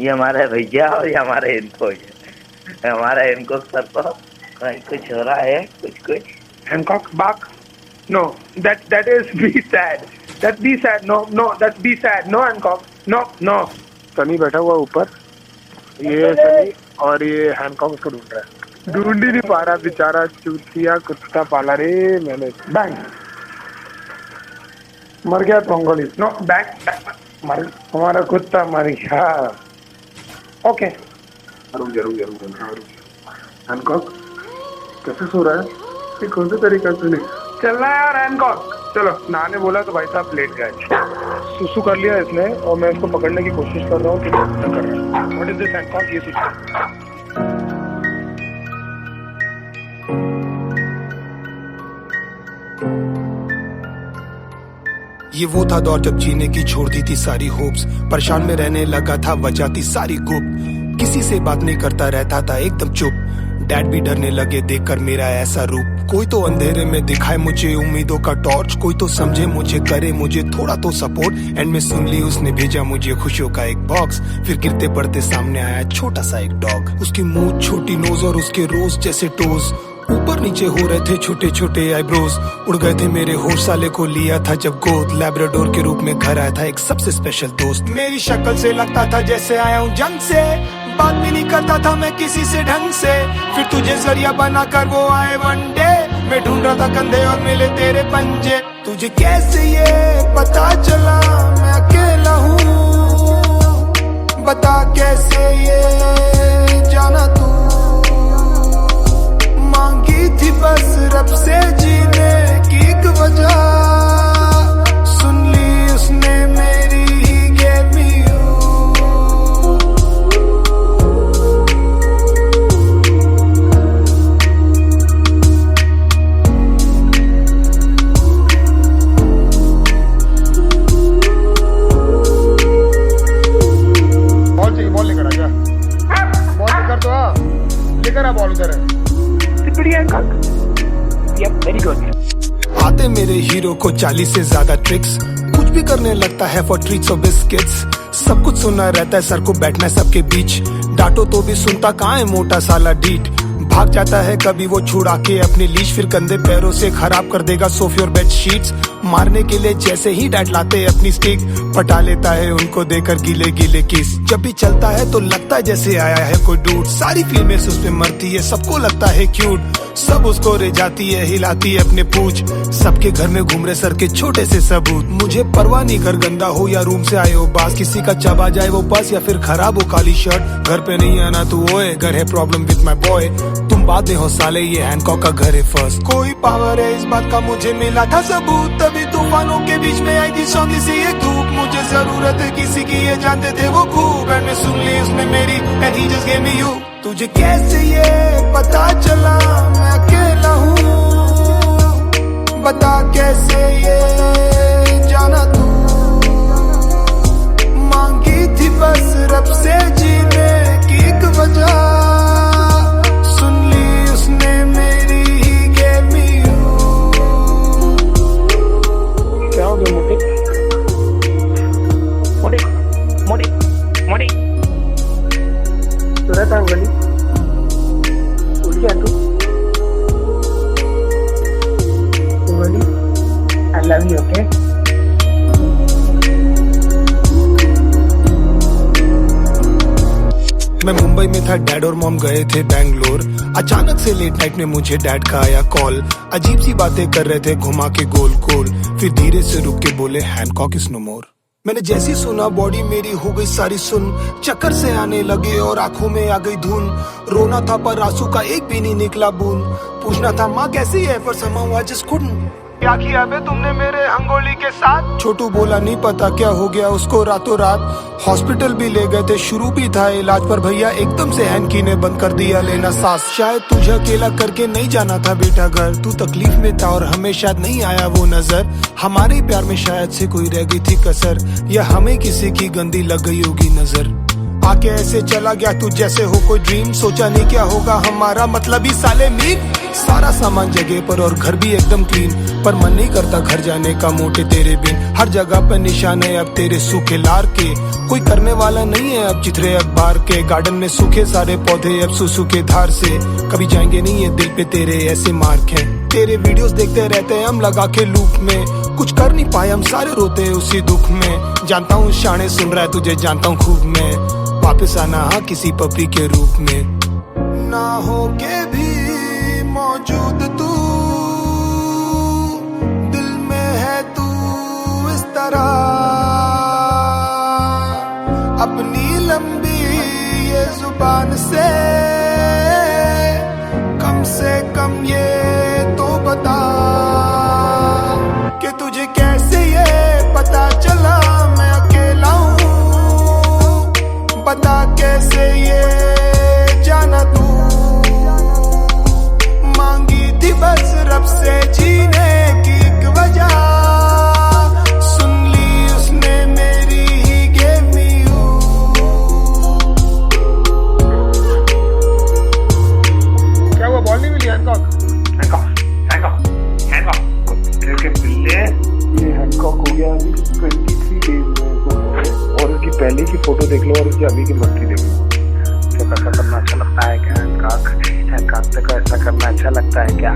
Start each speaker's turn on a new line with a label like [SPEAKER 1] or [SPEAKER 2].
[SPEAKER 1] ये हमारे भैया और ये हमारे इनको हमारा इनको सर तो कहीं कुछ हो रहा है कुछ
[SPEAKER 2] Hancock, back. No, that is be sad. That be sad. No, that's be sad. No, Hancock. No.
[SPEAKER 3] Sunny बैठा हुआ ऊपर, ये सनी और ये हैंकॉक उसको ढूंढ रहा है, ढूंढ ही नहीं पा रहा बेचारा, चूतिया कुत्ता पाला रे मैंने।
[SPEAKER 2] Bang. मर गया पंगोली। No, bang. मर हमारा कुत्ता मर गया। ओके।
[SPEAKER 3] रुक। हैंकॉक कैसे सो रहा है? ये कौन सा तरीका से नहीं
[SPEAKER 2] चल रहा है यार हैंकॉक। चलो, नहाने बोला तो भाई साहब लेट गए।
[SPEAKER 3] सुसु कर लिया इसने और मैं इसको पकड़ने की कोशिश कर रहा हूँ कि क्या कर रहा है।
[SPEAKER 2] What is this Hancock? ये सुसु।
[SPEAKER 4] ये वो था दौर जब जीने की छोड़ दी थी सारी होप्स, परेशान में रहने लगा था, वजह थी सारी गुप्त, किसी से बात नहीं करता रहता था एकदम चुप। डैड भी डरने लगे देखकर मेरा ऐसा रूप, कोई तो अंधेरे में दिखाए मुझे उम्मीदों का टॉर्च, कोई तो समझे मुझे, करे मुझे थोड़ा तो सपोर्ट। एंड में सुन ली उसने भेजा मुझे खुशियों का एक बॉक्स, फिर गिरते पड़ते सामने आया छोटा सा एक डॉग, उसकी मुंह छोटी नोज और उसके रोज जैसे टोज, ऊपर नीचे हो रहे थे छोटे छोटे आईब्रोज, उड़ गए थे मेरे होश, साले को लिया था जब गोद, लैब्राडोर के रूप में घर आया था एक सबसे स्पेशल दोस्त। मेरी शक्ल से लगता था जैसे आया हूँ जंग से, बात भी नहीं करता था मैं किसी से ढंग से, फिर तुझे जरिया बना कर वो आए वन डे, मैं ढूंढ रहा था कंधे और मिले तेरे पंजे। तुझे कैसे ये पता चला मैं अकेला हूँ, बता कैसे ये जाना तू, मांगी थी बस रब से जीने की एक वजह, सुन ली उसने मेरी ही gave me you।
[SPEAKER 3] बॉल चाहिए, बॉल लेकर आ जा, बॉल लेकर तो आ, लेकर आ बॉल इधर है।
[SPEAKER 2] Very good.
[SPEAKER 4] आते मेरे हीरो को 40 से ज्यादा ट्रिक्स, कुछ भी करने लगता है फॉर ट्रीट्स और बिस्किट्स, सब कुछ सुनना रहता है, सर को बैठना है सबके बीच, डांटो तो भी सुनता कहाँ है मोटा साला डीट, भाग जाता है कभी वो छुड़ा के अपनी लीश, फिर कंधे पैरों से खराब कर देगा सोफे और बेड शीट्स, मारने के लिए जैसे ही डैड लाते अपनी स्टिक, पटा लेता है उनको देकर गीले गीले किस, जब भी चलता है तो लगता है जैसे आया है कोई डूड, सारी फिल्में उस पे मरती है, सबको लगता है क्यूट, सब उसको रे जाती है हिलाती है अपने पूछ, सबके घर में घूम रहे सर के छोटे से सबूत, मुझे परवाह नहीं घर गंदा हो या रूम से आए हो बास, किसी का चबा जाए वो बस या फिर खराब हो काली शर्ट, घर पे नहीं आना तू ओए, घर है प्रॉब्लम विद माय बॉय, तुम बाद में हो साले ये हैंकॉक का घर है फर्स्ट, कोई पावर है इस बात का मुझे मिला था सबूत, तभी तूफानों के बीच में आई थी सौंधी सी ये धूप, मुझे जरूरत है किसी की ये जानते थे वो खूब, एंड में सुन ली उसने मेरी and he just gave me you. तुझे कैसे ये पता चला मैं अकेला हूँ, बता कैसे ये जाना तू, मांगी थी बस रब से जीने की एक वजह, सुन ली उसने मेरी ही gave me you।
[SPEAKER 2] क्या हो गया मोटे तो रहता हूँ गली, उठ गया तू गली, आई लव यू। ओके
[SPEAKER 4] मैं मुंबई में था, डैड और मॉम गए थे बैंगलोर, अचानक से लेट नाइट में मुझे डैड का आया कॉल, अजीब सी बातें कर रहे थे घुमा के गोल गोल, फिर धीरे से रुक के बोले हैंकॉक इज नो मोर। मैंने जैसी सुना बॉडी मेरी हो गई सारी सुन, चक्कर से आने लगे और आंखों में आ गई धुन, रोना था पर आंसू का एक भी नहीं निकला बूंद, पूछना था माँ कैसी है पर somehow I just couldn't। क्या किया बे तुमने मेरे अंगोली के साथ? छोटू बोला नहीं पता क्या हो गया उसको रातों रात, हॉस्पिटल भी ले गए थे, शुरू भी था इलाज, पर भैया एकदम से हैंकी ने बंद कर दिया लेना सांस, शायद तुझे अकेला करके नहीं जाना था बेटा घर, तू तकलीफ में था और हमें शायद नहीं आया वो नजर, हमारे प्यार में शायद से कोई रह गई थी कसर, या हमें किसी की गंदी लग गई होगी नजर। आके ऐसे चला गया तू जैसे हो कोई ड्रीम। सोचा नहीं क्या होगा हमारा मतलब ही साले मीन। सारा सामान जगह पर और घर भी एकदम क्लीन, पर मन नहीं करता घर जाने का मोटे तेरे बिन। हर जगह पे निशान है अब तेरे सूखे लार के, कोई करने वाला नहीं है अब चित्रे अखबार के। गार्डन में सूखे सारे पौधे अब सुसु के धार से, कभी जाएंगे नहीं ये दिल पे तेरे ऐसे मार्क हैं। तेरे वीडियोस देखते रहते हैं हम लगा के लूप में, कुछ कर नहीं पाए हम सारे रोते हैं उसी दुख में। जानता हूँ शाने सुन रहा है तुझे जानता हूँ खूब मैं, वापस आना हाँ किसी पपी के रूप में। ना हो के भी मौजूद तू, दिल में है तू इस तरह। अपनी लंबी ये जुबान से कम ये तो बता कि तुझे कैसे ये पता चला मैं अकेला हूँ। बता कैसे ये जाना तू, मांगी थी बस रब से जीने की एक वजह, सुन ली उसने मेरी ही gave me you।
[SPEAKER 3] क्या हुआ, बॉल नहीं मिली? हैंकॉक
[SPEAKER 1] के पिल्ले
[SPEAKER 3] ये हैंकॉक हो गया अभी 23 डेज में, और उसकी पहले की फोटो देख लो और उसकी अभी की मस्ती देख लो। तो ऐसा करना अच्छा लगता है क्या हैंकॉक? हैंकॉक को ऐसा करना अच्छा लगता है क्या?